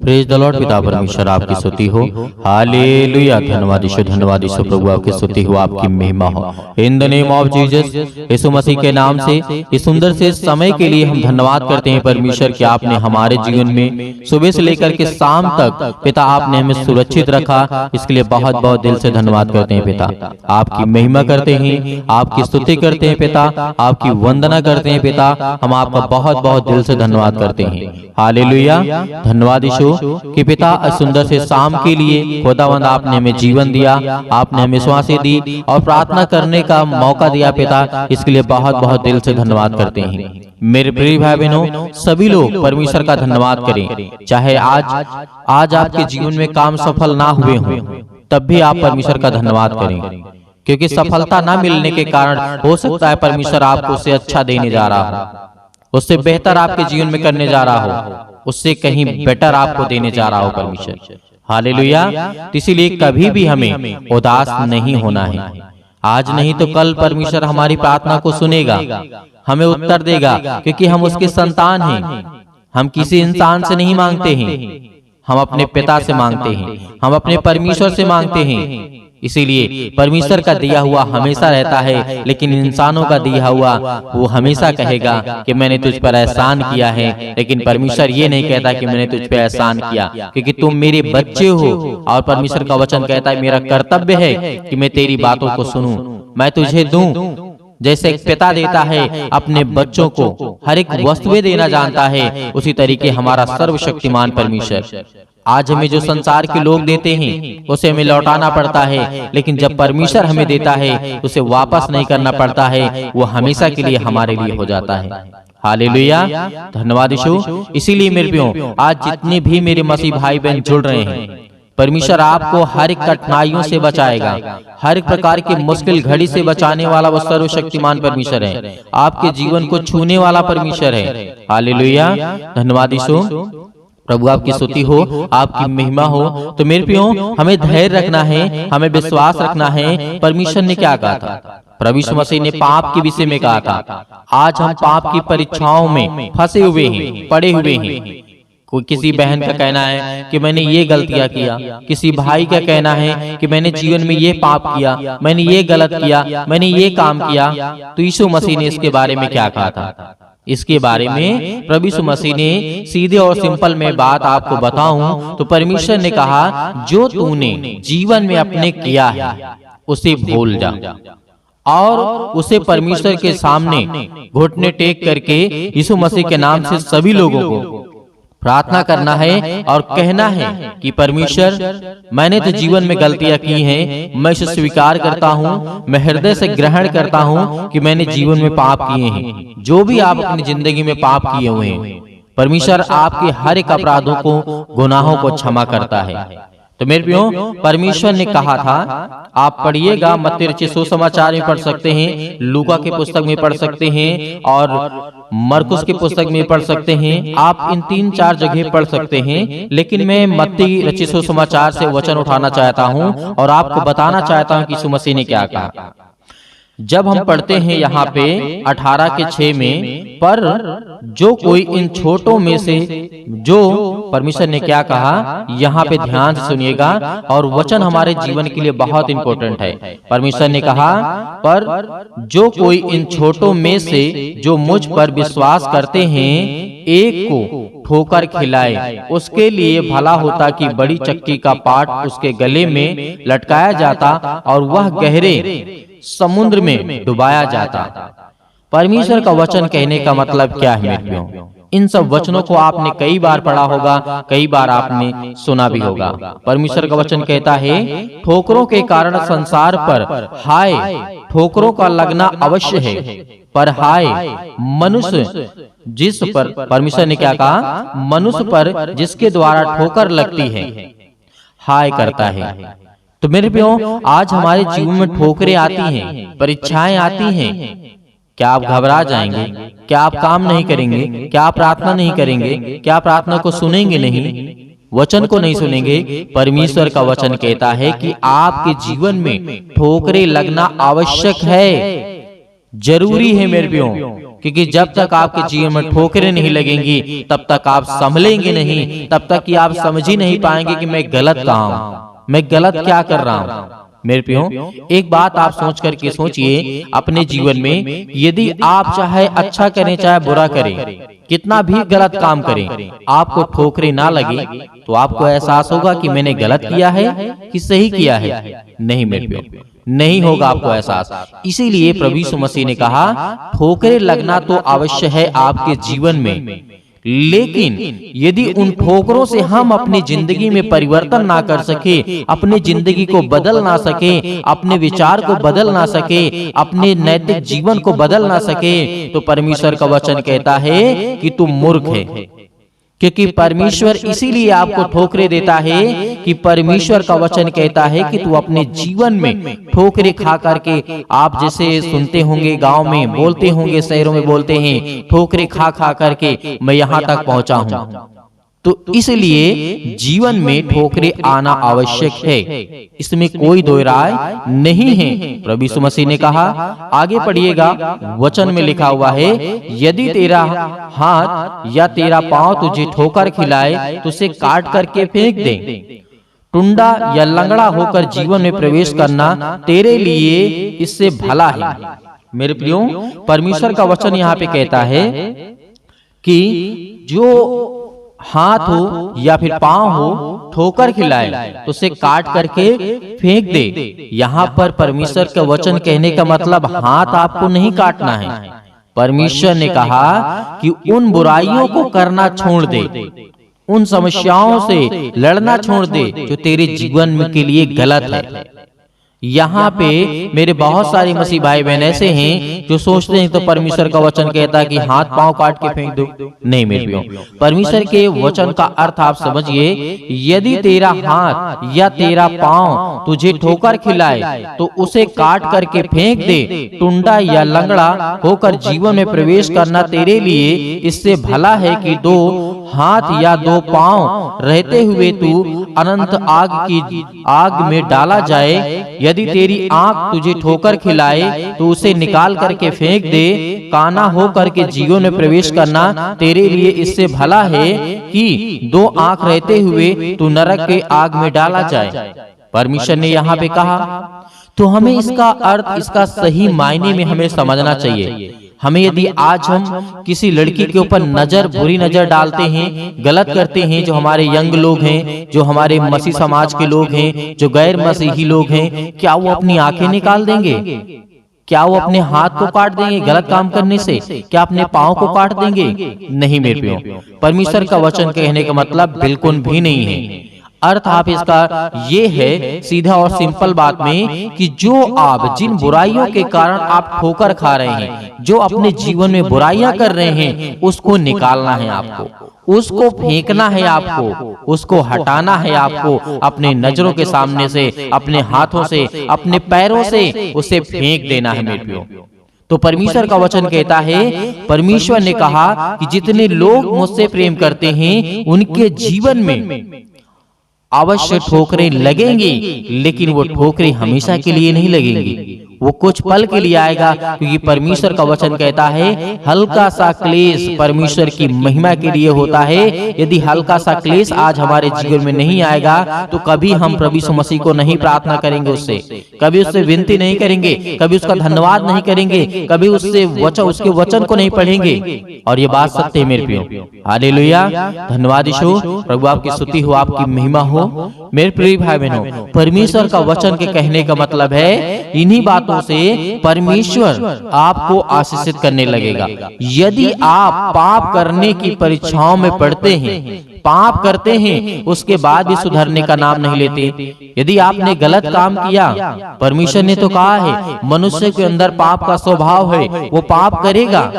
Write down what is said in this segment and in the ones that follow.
Praise the Lord. पिता परमेश्वर आपकी स्तुति हो। हालेलुया। धन्यवाद यीशु प्रभु आपकी स्तुति हो, आपकी महिमा हो। In the name of Jesus, Yeshu Masih के नाम से इस सुंदर से समय के लिए हम धन्यवाद करते हैं परमेश्वर कि आपने हमारे जीवन में सुबह से लेकर के शाम तक पिता आपने हमें सुरक्षित रखा। इसके लिए बहुत बहुत दिल से धन्यवाद करते हैं पिता। आपकी महिमा करते हैं, आपकी स्तुति करते हैं पिता, आपकी वंदना करते हैं पिता। हम आपका बहुत बहुत दिल से धन्यवाद करते हैं। हालेलुया। धन्यवाद यीशु कि पिता सुंदर से शाम के लिए खुदावंद आपने हमें जीवन दिया, आपने हमें श्वासें दी और प्रार्थना करने का मौका दिया पिता। इसके लिए बहुत बहुत दिल से धन्यवाद करते हैं। मेरे प्रिय भाई बहनों, सभी लोग परमेश्वर का धन्यवाद करें। चाहे आज आपके जीवन में काम सफल ना हुए हों, तब भी आप परमेश्वर का धन्यवाद करें, क्योंकि सफलता ना मिलने के कारण हो सकता है परमेश्वर आपको उससे अच्छा देने जा रहा हो, उससे बेहतर आपके जीवन में करने जा रहा हो, उससे कहीं बेटर आपको देने जा रहा हो परमेश्वर। हालेलुया। इसीलिए कभी भी हमें उदास नहीं होना है। आज नहीं तो कल परमेश्वर हमारी प्रार्थना को सुनेगा, हमें उत्तर देगा, क्योंकि हम उसके संतान हैं। हम किसी इंसान से नहीं मांगते हैं, हम अपने पिता से मांगते हैं, हम अपने परमेश्वर से मांगते हैं। इसीलिए परमेश्वर का दिया हुआ हमेशा रहता है, लेकिन इंसानों का दिया हुआ वो हमेशा कहेगा कि मैंने तुझ पर एहसान किया है। लेकिन परमेश्वर ये नहीं कहता कि मैंने तुझ पर एहसान किया, क्योंकि तुम मेरे बच्चे हो। और परमेश्वर का वचन कहता है मेरा कर्तव्य है कि मैं तेरी बातों को सुनूं, मैं तुझे दूं। जैसे एक पिता देता है अपने बच्चों को हर एक वस्तुएं देना जानता है, उसी तरीके हमारा सर्वशक्तिमान परमेश्वर आज हमें जो संसार के लोग देते हैं उसे हमें लौटाना पड़ता है, लेकिन जब परमेश्वर हमें देता है उसे वापस नहीं करना पड़ता है, वो हमेशा के लिए हमारे लिए हो जाता है। हालेलुया। धन्यवाद यीशु। इसीलिए मेरे प्रियो, आज जितने भी मेरे मसीह भाई बहन जुड़ रहे हैं, परमेश्वर आपको हर एक कठिनाइयों से बचाएगा, हर एक प्रकार की मुश्किल घड़ी से बचाने वाला वो सर्वशक्तिमान परमेश्वर है, आपके जीवन को छूने वाला परमेश्वर है। हालेलुया। धन्यवाद यीशु प्रभु आपकी स्तुति हो, आपकी महिमा हो। तो मेरे प्रियो, हमें धैर्य रखना है, हमें विश्वास रखना है। परमेश्वर ने क्या कहा था? प्रभु यीशु मसीह ने पाप के विषय में कहा था। आज हम पाप की परीक्षाओं में फंसे हुए हैं, पड़े हुए हैं। कोई किसी बहन का कहना है कि मैंने ये गलतियां किया, किसी भाई का कहना है कि मैंने जीवन में ये पाप किया, मैंने ये गलत किया, मैंने ये काम किया। तो यीशु मसीह ने इसके बारे में क्या कहा था? इसके बारे में प्रभु यीशु मसीह ने सीधे और सिंपल में बात आपको बताऊं तो परमेश्वर ने कहा, जो तूने जीवन में अपने किया है उसे भूल जा और उसे परमेश्वर के सामने घुटने टेक करके यीशु मसीह के नाम से सभी लोगों को प्रार्थना करना है और कहना है कि परमेश्वर, मैंने तो जीवन में गलतियां की हैं, मैं इसे स्वीकार करता हूँ, मैं हृदय से ग्रहण करता हूँ कि मैंने जीवन में पाप किए हैं। जो भी आप अपनी जिंदगी में पाप किए हुए हैं, परमेश्वर आपके हर एक अपराधों को, गुनाहों को क्षमा करता है। तो मेरे प्रियो, परमेश्वर ने कहा था, आप पढ़िएगा, मत्ती रचित सुसमाचार में पढ़ सकते हैं, लूका की पुस्तक में पढ़ सकते हैं और मरकुस की पुस्तक में पढ़ सकते हैं। आप इन 3-4 जगह पढ़ सकते हैं, लेकिन मैं मत्ती रचित सुसमाचार से वचन उठाना चाहता हूं और आपको बताना चाहता हूं कि यीशु मसीह ने क्या कहा। जब हम पढ़ते हैं यहाँ पे 18:6 में, पर जो कोई इन छोटों में से, जो परमेश्वर ने क्या कहा, यहाँ पे ध्यान से सुनिएगा और वचन हमारे जीवन के लिए बहुत इंपॉर्टेंट है। परमेश्वर ने कहा, पर जो कोई इन छोटों में से जो मुझ पर विश्वास करते हैं एक को ठोकर खिलाए, उसके लिए भला होता कि बड़ी चक्की का पाट उसके गले में लटकाया जाता और वह गहरे समुद्र में डुबाया जाता। परमेश्वर का वचन कहने का मतलब क्या है मेरे प्रियो? इन सब वचनों को आपने कई बार पढ़ा होगा, कई बार आपने सुना भी होगा। परमेश्वर का वचन कहता है, ठोकरों के कारण संसार पर हाय, ठोकरों का लगना अवश्य है, पर हाय मनुष्य जिस पर, परमेश्वर ने क्या कहा, मनुष्य पर जिसके द्वारा ठोकर लगती है, हाय करता है। तो मेरे प्रियो, आज हमारे जीवन में ठोकरें आती हैं, परीक्षाएं आती हैं। क्या आप घबरा जाएंगे? क्या आप काम नहीं करेंगे? क्या आप प्रार्थना नहीं करेंगे? क्या प्रार्थना को सुनेंगे नहीं? वचन को नहीं सुनेंगे? परमेश्वर का वचन कहता है कि आपके जीवन में ठोकरें लगना आवश्यक है, जरूरी है मेरे प्रियो। क्योंकि जब तक आपके जीवन में ठोकरें नहीं लगेंगी तब तक आप संभलेंगे नहीं, तब तक कि आप समझ ही नहीं पाएंगे कि मैं गलत कहाँ हूँ, मैं गलत क्या कर रहा हूँ। मेरे प्रियो, एक बात आप सोच करके सोचिए अपने जीवन में, यदि आप चाहे अच्छा करें चाहे बुरा करें, कितना भी गलत काम करें, आपको ठोकरें ना लगे तो आपको एहसास होगा कि मैंने गलत किया है कि सही किया है? नहीं मेरे प्रियो, नहीं होगा आपको एहसास। इसीलिए प्रभु यीशु मसीह ने कहा ठोकरें लगना तो अवश्य है आपके जीवन में, लेकिन यदि उन ठोकरों से हम अपनी जिंदगी में परिवर्तन ना कर सके, अपनी जिंदगी को बदल ना सके, अपने विचार को बदल ना सके, अपने नैतिक जीवन को बदल ना सके, तो परमेश्वर का वचन कहता है कि तू मूर्ख है। क्योंकि परमेश्वर इसीलिए आपको ठोकरें देता है कि परमेश्वर का वचन कहता है कि तू अपने जीवन में ठोकरें खा करके, आप जैसे सुनते होंगे गांव में बोलते होंगे, शहरों में बोलते हैं ठोकरें खा खा करके मैं यहां तक पहुंचा हूं। तो इसलिए जीवन में ठोकरें आना आवश्यक है, इसमें कोई दो राय नहीं है। प्रभु यीशु मसीह ने कहा, आगे पढ़िएगा, वचन में लिखा हुआ है, यदि तेरा हाथ या तेरा पांव तुझे ठोकर खिलाए तो उसे काट करके फेंक दे। टुंडा या लंगड़ा होकर जीवन में प्रवेश करना तेरे लिए इससे भला है। मेरे प्रियो, परमेश्वर का वचन यहाँ पे कहता है कि जो हाथ हो या फिर पांव हो ठोकर खिलाए तो उसे काट करके फेंक दे। यहाँ पर परमेश्वर का वचन कहने का मतलब हाथ आपको नहीं काटना है। परमेश्वर ने कहा कि उन बुराइयों को करना छोड़ दे, उन समस्याओं से लड़ना छोड़ दे जो तेरे जीवन में के लिए गलत है। यहाँ पे मेरे बहुत सारे मसीह भाई बहन ऐसे हैं जो सोचते हैं तो परमेश्वर का वचन कहता है कि हाथ पांव काट के फेंक दो। नहीं मेरे प्रियो, परमेश्वर के वचन का अर्थ आप समझिए, यदि तेरा हाथ या तेरा पांव तुझे ठोकर खिलाए तो उसे काट करके फेंक दे। टुंडा या लंगड़ा होकर जीवन में प्रवेश करना तेरे लिए इससे भला है कि दो हाथ या दो पांव रहते हुए तू अनंत आग में डाला जाए। यदि तेरी आंख तुझे ठोकर खिलाए तो उसे निकाल करके फेंक दे। काना हो करके जीवन में प्रवेश करना तेरे लिए इससे भला है कि दो आंख रहते हुए तू नरक के आग में डाला जाए। परमेश्वर ने यहाँ पे कहा, तो हमें इसका अर्थ, इसका सही मायने में हमें समझना चाहिए। हमें यदि आज हम किसी लड़की के ऊपर बुरी नजर डालते हैं, गलत करते हैं, जो हमारे यंग लोग हैं, जो हमारे मसीह समाज के लोग हैं, जो गैर मसीही लोग हैं, क्या वो अपनी आंखें निकाल देंगे? क्या वो अपने हाथ को काट देंगे गलत काम करने से? क्या अपने पांव को काट देंगे? नहीं मेरे प्रियो, परमेश्वर का वचन कहने का मतलब बिल्कुल भी नहीं है। अर्थ आप इसका ये है सीधा और सिंपल बात में कि जो आप जिन बुराइयों के कारण आप ठोकर खा रहे हैं, जो अपने जीवन में बुराइयां कर रहे हैं, उसको निकालना है आपको, उसको फेंकना है आपको, उसको हटाना है आपको अपने नजरों के सामने से, अपने हाथों से, अपने पैरों से उसे फेंक देना है मेरे प्रियो। तो परमेश्वर का वचन कहता है, परमेश्वर ने कहा कि जितने लोग मुझसे प्रेम करते हैं उनके जीवन में अवश्य ठोकरें लगेंगी, लेकिन वो ठोकरें हमेशा के लिए नहीं लगेंगी, वो कुछ पल के लिए आएगा। क्योंकि परमेश्वर का वचन कहता है हल्का सा क्लेश परमेश्वर की महिमा के लिए होता है। यदि हल्का सा क्लेश आज हमारे जीवन में नहीं आएगा तो कभी हम प्रभु यीशु मसीह को नहीं प्रार्थना करेंगे, उससे कभी उससे विनती नहीं करेंगे, कभी उसका धन्यवाद नहीं करेंगे, कभी उससे उसके वचन को नहीं पढ़ेंगे। और ये बात सत्य है मेरे प्रियो। हालेलुया, धन्यवाद यीशु, प्रभु आपकी स्तुति हो, आपकी महिमा हो। मेरे प्रिय भाई बहनों, परमेश्वर का वचन के कहने का मतलब है इन्हीं बातों से परमेश्वर आपको आशीषित करने लगेगा। यदि आप पाप करने की परीक्षाओं में पड़ते हैं, पाप करते हैं, उसके बाद भी सुधरने का नाम नहीं लेते, यदि आपने गलत काम किया, परमेश्वर ने तो कहा है मनुष्य के अंदर पाप का स्वभाव है, वो पाप करेगा।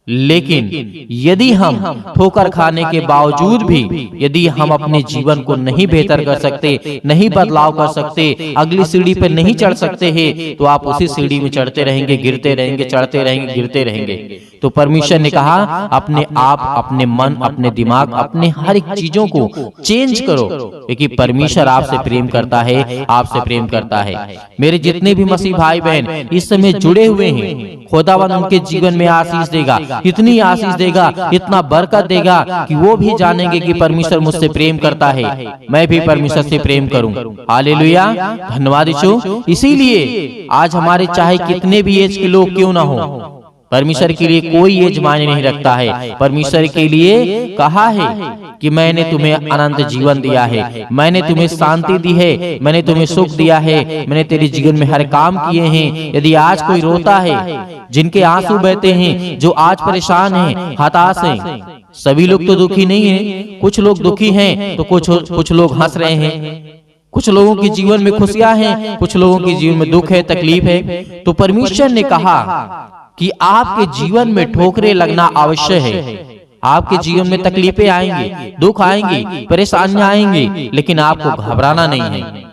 लेकिन यदि हम ठोकर खाने के बावजूद भी यदि हम अपने जीवन को नहीं बेहतर कर सकते, नहीं बदलाव कर सकते, अगली सीढ़ी पर नहीं चढ़ सकते हैं, तो आप उसी सीढ़ी में चढ़ते रहेंगे, गिरते रहेंगे, चढ़ते रहेंगे, गिरते रहेंगे। तो परमेश्वर ने कहा अपने आप, अपने मन, अपने दिमाग, अपने हर एक चीजों को चेंज करो, क्योंकि परमेश्वर आपसे प्रेम करता है, आपसे प्रेम करता है। मेरे जितने भी मसीह भाई बहन इस समय जुड़े हुए हैं, खुदावंद उनके जीवन में आशीष देगा, इतनी आशीष देगा, इतना बरकत देगा कि वो भी जानेंगे कि परमेश्वर मुझसे प्रेम करता है, मैं भी परमेश्वर से प्रेम करूं। हालेलुया, धन्यवाद यीशु। इसीलिए आज हमारे चाहे कितने भी एज के लोग क्यों ना हो, परमेश्वर के लिए कोई एज मायने नहीं रखता है। परमेश्वर के लिए कहा है कि मैंने तुम्हें अनंत जीवन दिया है, मैंने तुम्हें शांति दी है, मैंने तुम्हें सुख दिया है, मैंने तेरे जीवन में हर काम किए हैं। यदि आज कोई रोता है, जिनके आंसू बहते हैं, जो आज परेशान हैं, हताश हैं, सभी लोग तो दुखी नहीं हैं, कुछ लोग दुखी हैं तो कुछ लोग हंस रहे हैं, कुछ लोगों के जीवन में खुशियां हैं, कुछ लोगों के जीवन में दुख है, तकलीफ है। तो परमेश्वर ने कहा कि आपके जीवन में ठोकरें लगना आवश्यक है, आपके जीवन में तकलीफें आएंगी, दुख आएंगी, परेशानियां आएंगी, लेकिन आपको घबराना नहीं है।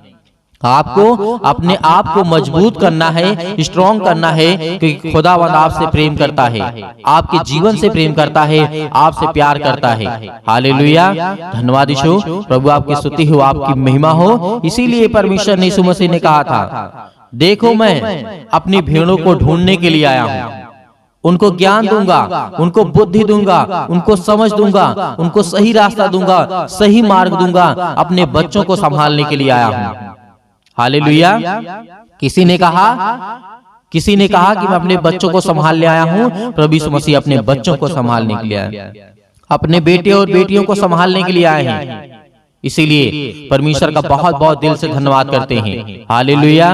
आपको अपने आप को मजबूत करना है, स्ट्रॉन्ग करना है, क्योंकि खुदावंद आपसे प्रेम करता है, आपके जीवन से प्रेम करता है, आपसे प्यार करता है। हालेलुया, धन्यवाद यीशु। प्रभु आपकी स्तुति हो, आपकी महिमा हो। इसीलिए परमेश्वर ने यीशु मसीह ने कहा था, देखो मैं अपनी भेड़ों को ढूंढने के लिए आया हूँ, उनको ज्ञान दूंगा, उनको बुद्धि दूंगा, उनको समझ दूंगा, उनको सही रास्ता दूंगा, सही मार्ग दूंगा, अपने बच्चों को संभालने के लिए आया हूँ। हालेलुया। किसी ने कहा कि मैं अपने बच्चों को संभालने आया हूँ। प्रभु यीशु मसीह अपने बच्चों को संभालने के लिए आए, अपने बेटे और बेटियों को संभालने के लिए आए हैं। इसीलिए परमेश्वर का बहुत बहुत दिल से धन्यवाद करते हैं। हालेलुया,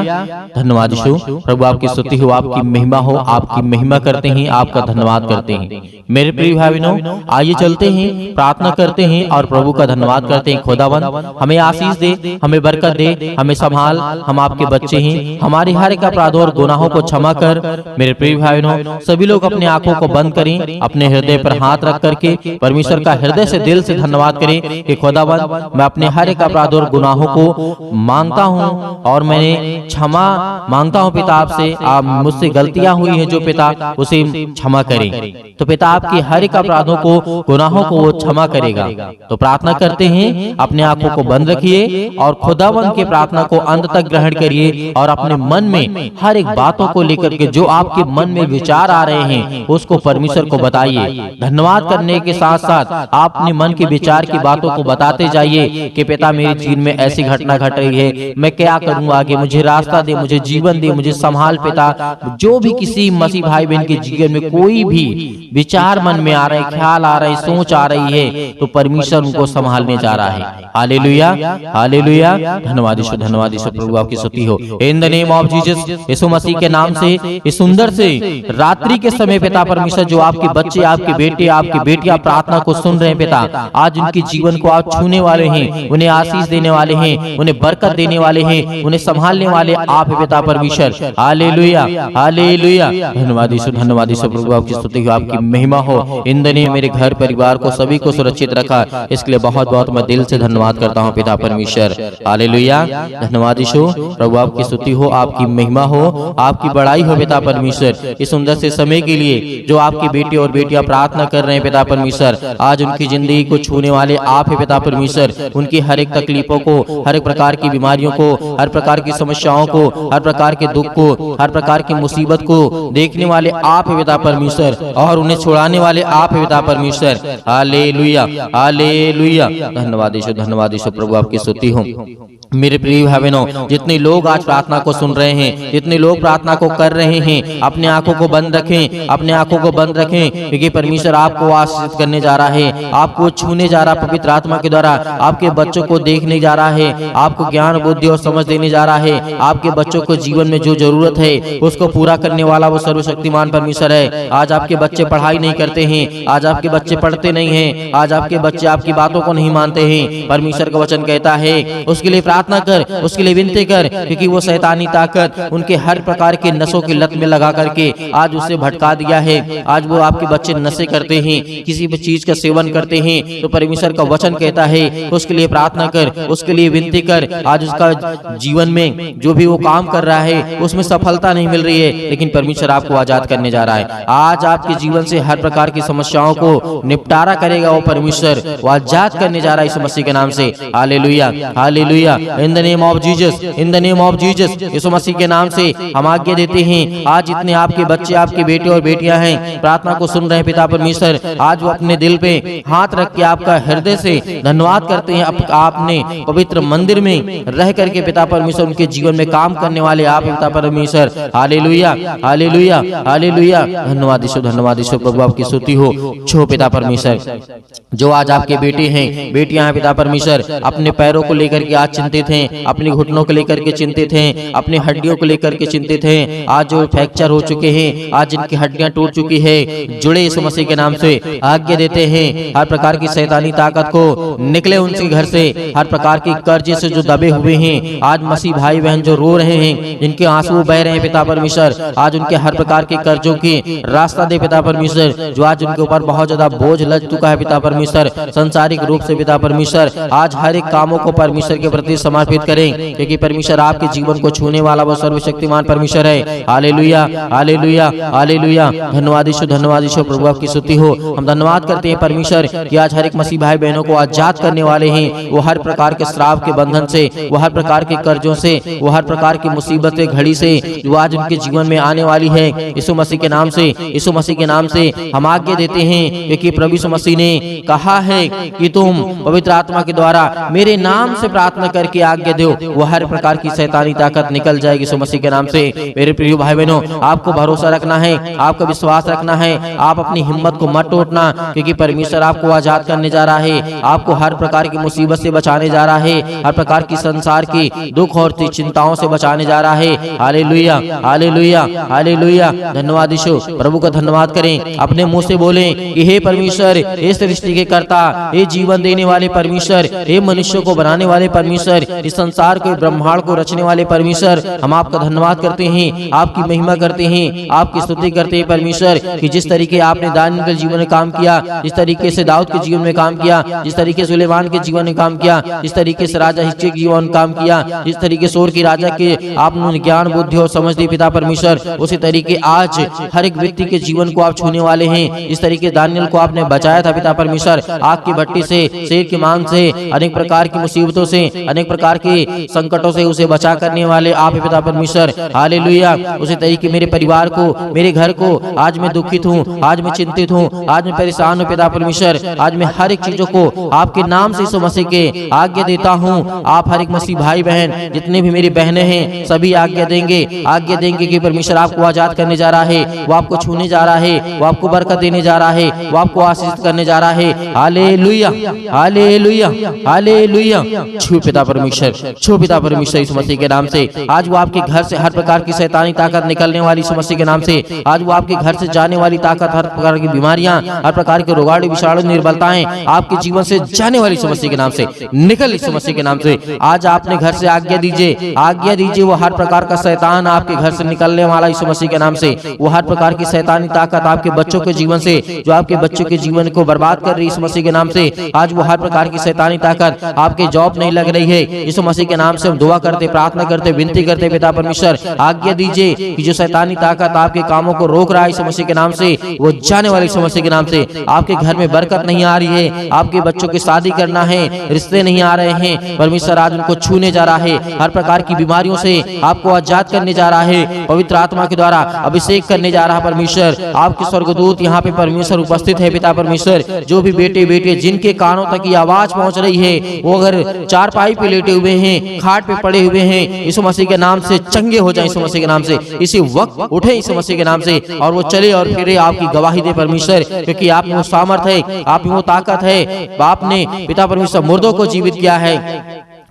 धन्यवाद यीशु। प्रभु आपकी स्तुति हो, आपकी महिमा हो, आपकी महिमा करते हैं, आपका धन्यवाद करते हैं। मेरे प्रिय भाई बहनों, आइए चलते हैं, प्रार्थना करते हैं और प्रभु का धन्यवाद करते हैं। खुदावंद हमें आशीष दे, हमें बरकत दे, हमें संभाल, हम आपके बच्चे हैं, हमारे हर एक अपराधों और गुनाहों को क्षमा कर। मेरे प्रिय भाई बहनों, सभी लोग अपने आंखों को बंद करें, अपने हृदय पर हाथ रख करके परमेश्वर का हृदय से, दिल से धन्यवाद करें कि खुदावंद मैं अपने हर एक अपराध और गुनाहों को मांगता हूं और मैंने क्षमा मांगता हूं पिता आपसे। आप मुझसे गलतियां हुई हैं जो पिता, उसे क्षमा करें। तो पिता आपकी हर एक अपराधों को, गुनाहों को वो क्षमा करेगा। तो प्रार्थना करते हैं, अपने आंखों को बंद रखिए और खुदावंद के प्रार्थना को अंत तक ग्रहण करिए और अपने मन में हर एक बातों को लेकर के जो आपके मन में विचार आ रहे हैं उसको परमेश्वर को बताइए। धन्यवाद करने के साथ साथ आप अपने मन के विचार की बातों को बताते जाइए कि पिता मेरे जीवन में ऐसी घटना घट रही है, मैं क्या करूं आगे, मुझे रास्ता दे, मुझे जीवन दे, मुझे संभाल पिता। जो भी किसी मसीह भाई बहन के जीवन में कोई भी विचार मन में आ रहे, ख्याल आ रहे, सोच आ रही है, तो परमेश्वर उनको संभालने जा रहा है। हालेलुया, हालेलुया, धन्यवाद यीशु, धन्यवाद यीशु। प्रभु आपकी स्तुति हो। In the name of Jesus, Yeshu Masih के नाम से इस सुंदर से रात्रि के समय पिता परमेश्वर, जो आपके बच्चे, आपके बेटे, आपकी बेटियां प्रार्थना को सुन रहे हैं पिता, आज उनके जीवन को आप छूने वाले हैं, उन्हें आशीष देने वाले हैं, उन्हें बरकत देने वाले हैं, उन्हें संभालने वाले आप हैं पिता परमेश्वर। हालेलुया, हालेलुया, धन्यवाद यीशु, धन्यवाद यीशु। प्रभु आपकी स्तुति हो, आपकी महिमा हो। इन दिनों मेरे घर परिवार को, सभी को सुरक्षित रखा, इसके लिए बहुत बहुत मैं दिल से धन्यवाद करता हूँ पिता परमेश्वर। हालेलुया, धन्यवाद यीशु। प्रभु आपकी स्तुति हो, आपकी महिमा हो, आपकी बड़ाई हो पिता परमेश्वर। इस सुंदर से समय के लिए जो आपके बेटे और बेटियां प्रार्थना कर रहे हैं पिता परमेश्वर, आज उनकी जिंदगी को छूने वाले आप हैं पिता परमेश्वर। उनकी हर एक तकलीफों को, हर एक प्रकार की बीमारियों को, हर प्रकार की समस्याओं को, हर प्रकार के दुख को, हर प्रकार की मुसीबत को देखने वाले आप हैं पिता परमेश्वर और उन्हें छुड़ाने वाले आप हैं पिता परमेश्वर। हालेलुया, हालेलुया, धन्यवाद यीशु, धन्यवाद यीशु। प्रभु आपकी स्तुति हो। मेरे प्रिय भाई बहनों, जितने लोग आज प्रार्थना को सुन रहे हैं, जितने लोग प्रार्थना को कर रहे हैं, अपने आंखों को बंद रखें, अपने आंखों को बंद रखें, क्योंकि परमेश्वर आपको आशीषित करने जा रहा है, आपको छूने जा रहा है पवित्र आत्मा के द्वारा, आपके बच्चों को देखने जा रहा है, आपको ज्ञान, बुद्धि और समझ देने जा रहा है। आपके बच्चों को जीवन में जो जरूरत है उसको पूरा करने वाला वो सर्वशक्तिमान परमेश्वर है। आज आपके बच्चे पढ़ाई नहीं करते हैं, आज आपके बच्चे पढ़ते नहीं हैं, आज आपके बच्चे आपकी बातों को नहीं मानते हैं। परमेश्वर का वचन कहता है उसके लिए प्रार्थना कर, उसके लिए विनती कर, क्योंकि वो शैतानी ताकत उनके हर प्रकार के नशों की लत में लगा करके आज उसे भटका दिया है। आज वो आपके बच्चे नशे करते हैं, किसी भी चीज का सेवन करते हैं, तो परमेश्वर का वचन कहता है उस उसके लिए प्रार्थना कर, उसके लिए विनती कर। आज उसका जीवन में जो भी वो काम कर रहा है उसमें सफलता नहीं मिल रही है, लेकिन परमेश्वर आपको आजाद करने जा रहा है। आज आपके जीवन से हर प्रकार की समस्याओं को निपटारा करेगा वो परमेश्वर, वो आजाद करने जा रहा है यीशु मसीह के नाम से। Hallelujah, hallelujah, in the name of Jesus, in the name of Jesus. Yeshu Masih के नाम से हम आज्ञा देते हैं, आज जितने आपके बच्चे, आपके बेटे और बेटियां हैं, प्रार्थना को सुन रहे हैं पिता परमेश्वर, आज वो अपने दिल पे हाथ रख के आपका हृदय से धन्यवाद करते हैं। आपने पवित्र मंदिर में रह करके पिता परमेश्वर उनके जीवन में काम करने वाले आप पिता परमेश्वर। हालेलुया, हालेलुया, हालेलुया, धन्यवाद यीशु, धन्यवाद यीशु, प्रभु आपकी स्तुति हो। छो पिता परमेश्वर, जो आज आपके बेटे हैं, बेटियां हैं पिता परमेश्वर, अपने पैरों को लेकर के आज चिंतित हैं, अपने घुटनों को लेकर के चिंतित हैं, अपनी हड्डियों को लेकर के चिंतित हैं, आज जो फ्रैक्चर हो चुके हैं, आज जिनकी हड्डियां टूट चुकी है, जुड़े यीशु मसीह के नाम से आज्ञा देते हैं, हर प्रकार की शैतानी ताकत को निकले उनके घर से, हर प्रकार के कर्जे से जो दबे हुए हैं, आज मसीह भाई बहन जो रो रहे हैं, जिनके आंसू बह रहे हैं पिता परमेश्वर, आज उनके हर प्रकार के कर्जों की रास्ता दे पिता परमेश्वर, जो आज उनके ऊपर बहुत ज्यादा बोझ लग चुका है पिता परमेश्वर, संसारिक रूप से पिता परमेश्वर, आज हर एक कामों को परमेश्वर के प्रति समर्पित करें, क्योंकि परमेश्वर आपके जीवन को छूने वाला वो सर्वशक्तिमान परमेश्वर है। हालेलुया, हालेलुया, हालेलुया, धन्यवाद यीशु, धन्यवाद यीशु, प्रभु आपकी स्तुति हो। हम धन्यवाद करते हैं परमेश्वर कि आज हर एक मसीह भाई बहनों को आजाद करने वाले हैं, वो हर प्रकार के श्राप के बंधन से, वो हर प्रकार के कर्जों से, वो हर प्रकार की मुसीबत के घड़ी से जो आज उनके जीवन में आने वाली है, यीशु मसीह के नाम से, यीशु मसीह के नाम से हम आज्ञा देते हैं, क्योंकि प्रभु यीशु मसीह ने कहा है कि तुम पवित्र आत्मा के द्वारा मेरे नाम से प्रार्थना करके आज्ञा दो, वो हर प्रकार की शैतानी ताकत निकल जाएगी यीशु मसीह के नाम से। मेरे प्रिय भाई बहनों, आपको भरोसा रखना है, आपका विश्वास रखना है, आप अपनी हिम्मत को मत टूटना, क्योंकि परमेश्वर आपको आजाद करने जा रहा है, आपको हर प्रकार की मुसीबत से बचाने जा रहा है, हर प्रकार की संसार की दुख और चिंताओं से बचाने जा रहा है। हालेलुया, हालेलुया, हालेलुया, धन्यवाद यीशु, प्रभु का धन्यवाद करें, अपने मुंह से बोलें कि हे परमेश्वर, हे सृष्टि के कर्ता, हे जीवन देने वाले परमेश्वर, हे मनुष्य को बनाने वाले परमेश्वर, इस संसार को, ब्रह्मांड को रचने वाले परमेश्वर, हम आपका धन्यवाद करते हैं, आपकी महिमा करते हैं, आपकी स्तुति करते हैं परमेश्वर, कि जिस तरीके आपने दानियेल के जीवन में काम किया, जिस तरीके से दाऊद के जीवन में काम किया, जिस तरीके से सुलेमान के जीवन में काम किया, जिस तरीके से राजा हिजकिय्याह के जीवन में काम किया, जिस तरीके से और की राजा के आपने ज्ञान बुद्धि और समझ दी पिता परमेश्वर, उसी तरीके आज हर एक व्यक्ति के जीवन को आप छूने वाले हैं। इस तरीके दानियेल को आपने बचाया था पिता परमेश्वर, आग की भट्टी से, शेर के मांस से, अनेक प्रकार की मुसीबतों से, अनेक प्रकार के संकटों से उसे बचा करने वाले आप पिता परमेश्वर। हालेलुया, उसी तरीके मेरे परिवार को, मेरे घर को, आज मैं दुखित हूँ, आज मैं चिंतित हूँ, आज मैं परेशान हूँ पिता परमेश्वर, आज मैं हर एक चीजों को आपके नाम से यीशु मसीह के आज्ञा देता हूँ। आप हर एक मसीह भाई बहन, जितने भी मेरी बहनें हैं, सभी आज्ञा देंगे कि परमेश्वर आपको आजाद करने जा रहा है, वो आपको छूने जा रहा है, वो आपको बरकत देने जा रहा है, वो आपको आशीष करने जा रहा है। हालेलुया, हालेलुया, हालेलुया, छू पिता परमेश्वर, छू पिता परमेश्वर यीशु मसीह के नाम से। आज वो आपके घर से हर प्रकार की शैतानी ताकत निकलने वाली यीशु मसीह के नाम से, आज वो आपके घर से जाने वाली ताकत, हर प्रकार की बीमारियां, हर प्रकार के रोगाणु विषाणु निर्बलताएं आपके जीवन से जाने वाली यीशु मसीह के नाम से निकल, यीशु मसीह के नाम से। आज आपने घर से आज्ञा दीजिए, वो हर प्रकार का शैतान आपके घर से निकलने वाला यीशु मसीह के नाम से, वो हर प्रकार की शैतानी ताकत आपके बच्चों के जीवन से, जो आपके बच्चों के जीवन को बर्बाद कर रही है यीशु मसीह के नाम से, आज वो हर प्रकार की शैतानी ताकत, आपके जॉब नहीं लग रही है, यीशु मसीह के नाम से हम दुआ करते, प्रार्थना करते, विनती करते पिता परमेश्वर, आज्ञा दीजिए कि जो शैतानी ताकत आपके कामों को रोक रहा है यीशु मसीह के नाम से, वो जाने वाले यीशु मसीह के नाम से। आपके घर में बरकत नहीं आ रही है, आपके बच्चों की शादी करना है, रिश्ते नहीं आ रहे हैं, परमेश्वर आज उनको छूने जा रहा है, हर प्रकार की बीमारियों से आपको आजाद करने जा रहा है, पवित्र आत्मा के द्वारा अभिषेक करने जा रहा है परमेश्वर। आपके स्वर्गदूत यहाँ पे परमेश्वर उपस्थित है पिता परमेश्वर, जो भी बेटे बेटे जिनके कानों तक ये आवाज पहुंच रही है, वो अगर चारपाई पे लेटे हुए हैं, खाट पे पड़े हुए हैं, यीशु मसीह के नाम से चंगे हो जाए, यीशु मसीह के नाम से इसी वक्त उठे यीशु मसीह के नाम से, और वो चले और फिरे आपकी गवाही दे परमेश्वर, क्योंकि आप में वो सामर्थ है, आप में वो ताकत है, आपने पिता परमेश्वर मुर्दों को जीवित किया है,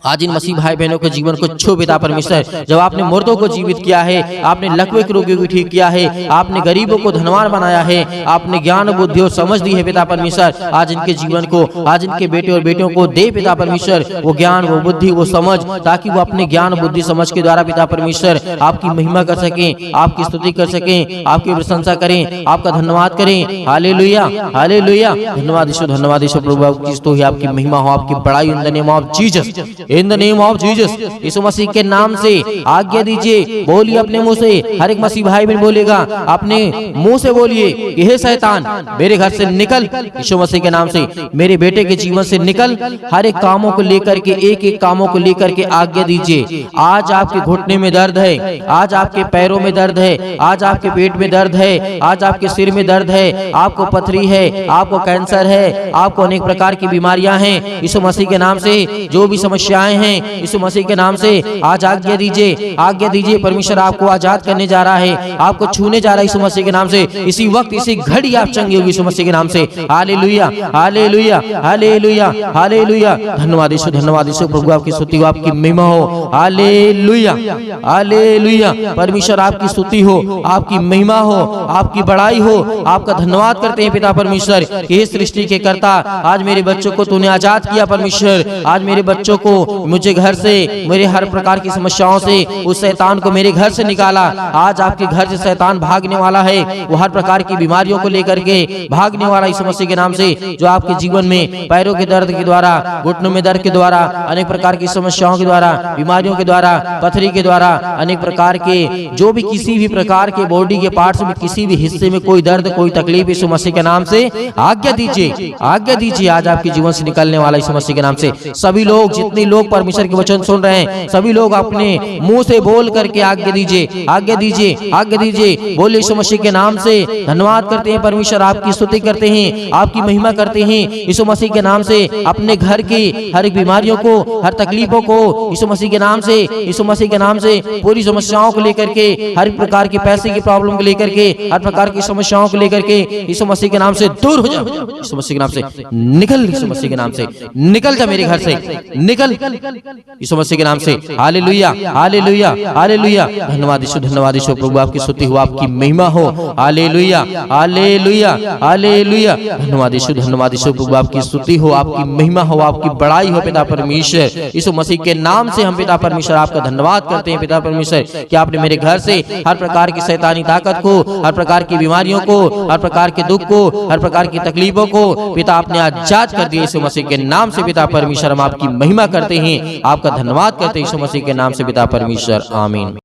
आज इन मसीह भाई बहनों के जीवन को छू पिता परमेश्वर। जब आपने मुर्दों को जीवित किया है, आपने लकवे के रोगियों को ठीक किया है, आपने गरीबों को धनवान बनाया है, आपने ज्ञान बुद्धि और समझ दी है पिता परमेश्वर। आज इनके जीवन को, आज इनके बेटे और बेटियों को दे पिता परमेश्वर वो ज्ञान, वो बुद्धि, वो समझ, ताकि वो अपने ज्ञान बुद्धि समझ के द्वारा पिता परमेश्वर आपकी महिमा कर सकें, आपकी स्तुति कर सकें, आपकी प्रशंसा करें, आपका धन्यवाद करें। Hallelujah, hallelujah. धन्यवाद यीशु, धन्यवाद यीशु प्रभु, आपकी स्तुति, आपकी महिमा हो, आपकी बड़ाई in the name of Jesus, in the name of Jesus. Yeshu Masih के नाम से आज्ञा दीजिए, बोलिए अपने मुंह से। हर एक मसीह भाई बहन बोलेगा, अपने मुंह से बोलिए कि हे शैतान मेरे घर से निकल, यीशु मसीह के नाम से। मेरे बेटे के जीवन से निकल। हर एक कामों को लेकर के, एक एक कामों को लेकर के आज्ञा दीजिए। आज आपके घुटने में दर्द है, आज आपके पैरों में दर्द है, आज आपके पेट में दर्द है, आज आपके सिर में दर्द है, आपको पथरी है, आपको कैंसर है, आपको अनेक प्रकार की बीमारियां हैं। यीशु मसीह के नाम से जो भी समस्याएं हैं, यीशु मसीह के नाम से आज आज्ञा दीजिए, आज्ञा दीजिए। परमेश्वर आपको आजाद करने जा रहा है, आपको छूने जा रहा है यीशु मसीह के नाम से। इसी वक्त, इसी घड़ी आप चंगे होगी यीशु मसीह के नाम से। Hallelujah, hallelujah, hallelujah, hallelujah. धन्यवाद यीशु, धन्यवाद यीशु प्रभु, आपकी स्तुति हो, आपकी महिमा हो। Hallelujah, hallelujah. परमेश्वर आपकी स्तुति हो, आपकी महिमा हो, आपकी बड़ाई हो। आपका धन्यवाद करते हैं पिता परमेश्वर कि हे सृष्टि के कर्ता, आज मेरे बच्चों को तूने आजाद किया परमेश्वर। आज मेरे बच्चों को, मुझे घर से, मेरे हर प्रकार की समस्याओं से, उस शैतान को मेरे घर से निकाला। आज आपके घर से शैतान भागने वाला है, वो हर प्रकार की बीमारियों को लेकर के भागने वाला यीशु मसीह के नाम से। जो आपके जीवन में पैरों के दर्द के द्वारा, घुटनों में दर्द के द्वारा, अनेक प्रकार की समस्याओं के द्वारा, बीमारियों के द्वारा, पथरी के द्वारा, अनेक प्रकार के जो भी किसी भी प्रकार के बॉडी के पार्ट्स में किसी भी हिस्से में कोई दर्द, कोई तकलीफ, यीशु मसीह के नाम से आज्ञा दीजिए, आज्ञा दीजिए। आज आपके जीवन से निकलने वाला यीशु मसीह के नाम से। सभी लोग, जितने लोग परमेश्वर के वचन सुन रहे हैं, सभी लोग अपने मुंह से बोल करके आज्ञा दीजिए, आज्ञा दीजिए, आज्ञा दीजिए। बोले यीशु मसीह के नाम से। धन्यवाद करते हैं परमेश्वर, आपकी स्तुति करते हैं, आपकी महिमा करते हैं यीशु मसीह के नाम से। अपने घर की हर एक बीमारियों को, हर तकलीफों को यीशु मसीह के नाम से, यीशु मसीह के नाम से, पूरी समस्याओं को लेकर के, हर प्रकार की पैसे की प्रॉब्लम को लेकर के, हर प्रकार की समस्याओं को लेकर के यीशु मसीह के नाम से दूर हो जाओ। यीशु मसीह के नाम से निकल, यीशु मसीह के नाम से निकल जा मेरे घर से, निकल यीशु मसीह के नाम से। Hallelujah, hallelujah, hallelujah. धन्यवाद यीशु, धन्यवाद यीशु प्रभु, आपकी स्तुति हो, आपकी महिमा हो। Hallelujah, hallelujah, hallelujah. धन्यवाद यीशु, धन्यवाद यीशु प्रभु, आपकी स्तुति हो, आपकी महिमा हो, आपकी बड़ाई हो पिता परमेश्वर। यीशु मसीह के नाम से हम पिता परमेश्वर आपका धन्यवाद करते हैं पिता परमेश्वर कि आपने मेरे घर से हर प्रकार की शैतानी ताकत को, हर प्रकार की बीमारियों को, हर प्रकार के दुख को, हर प्रकार की तकलीफों को पिता आपने आजाद कर दिया यीशु मसीह के नाम से पिता परमेश्वर। हम आपकी महिमा करते हैं, आपका धन्यवाद करते हैं यीशु मसीह के नाम से पिता परमेश्वर। आमीन।